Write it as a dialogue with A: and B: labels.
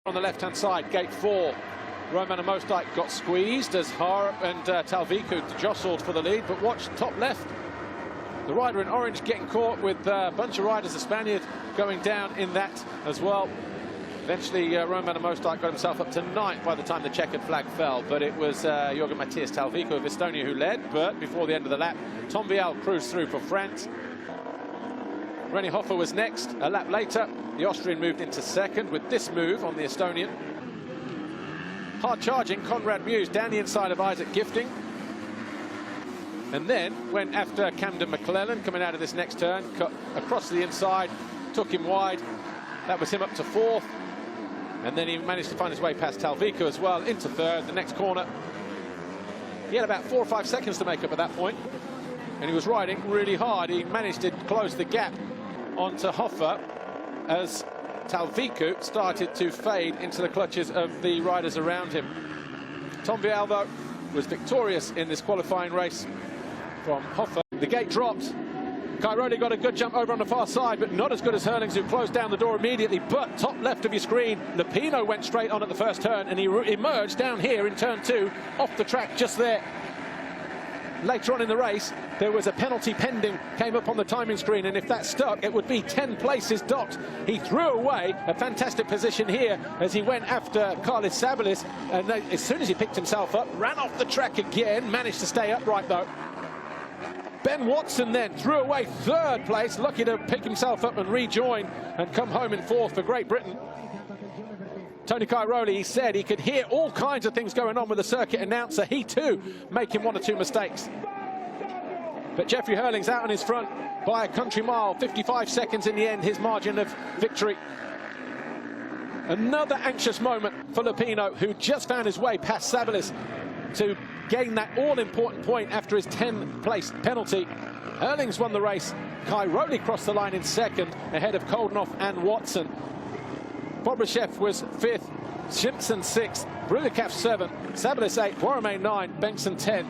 A: On the left-hand side, gate 4. Roman and Mostike got squeezed as Harp and Talvico jostled for the lead, but watch top left. The rider in orange getting caught with a bunch of riders, the Spaniard going down in that as well. Eventually, Roman and Mostike got himself up to 9th by the time the checkered flag fell, but it was Jorgen Matthias Talvico of Estonia who led, but before the end of the lap, Tom Vial cruised through for France. René Hofer was next. A lap later, the Austrian moved into second with this move on the Estonian. Hard charging, Conrad Muse down the inside of Isaac Gifting. And then went after Camden McClellan coming out of this next turn, cut across the inside, took him wide. That was him up to 4th. And then he managed to find his way past Talvico as well into 3rd, the next corner. He had about 4 or 5 seconds to make up at that point. And he was riding really hard. He managed to close the gap onto Hofer as Talvico started to fade into the clutches of the riders around him. Tom Vial, though, was victorious in this qualifying race from Hofer. The gate dropped. Cairoli got a good jump over on the far side, but not as good as Herlings, who closed down the door immediately. But top left of your screen, Lupino went straight on at the first turn, and he emerged down here in turn 2, off the track just there. Later on in the race, there was a penalty pending, came up on the timing screen, and if that stuck, it would be 10 places docked. He threw away a fantastic position here as he went after Carlos Sabalis, and as soon as he picked himself up, ran off the track again, managed to stay upright though. Ben Watson then threw away 3rd place, lucky to pick himself up and rejoin and come home in 4th for Great Britain. Tony Cairoli, he said he could hear all kinds of things going on with the circuit announcer. He too making 1 or 2 mistakes. But Jeffrey Herlings out on his front by a country mile, 55 seconds in the end, his margin of victory. Another anxious moment for Lupino, who just found his way past Sabalis to gain that all-important point after his 10th-place penalty. Herlings won the race. Cairoli crossed the line in 2nd, ahead of Koldenoff and Watson. Bobryshev was 5th, Simpson 6th, Brulikaf 7th, Sabalis 8th, Boromé 9th, Bengtson 10th.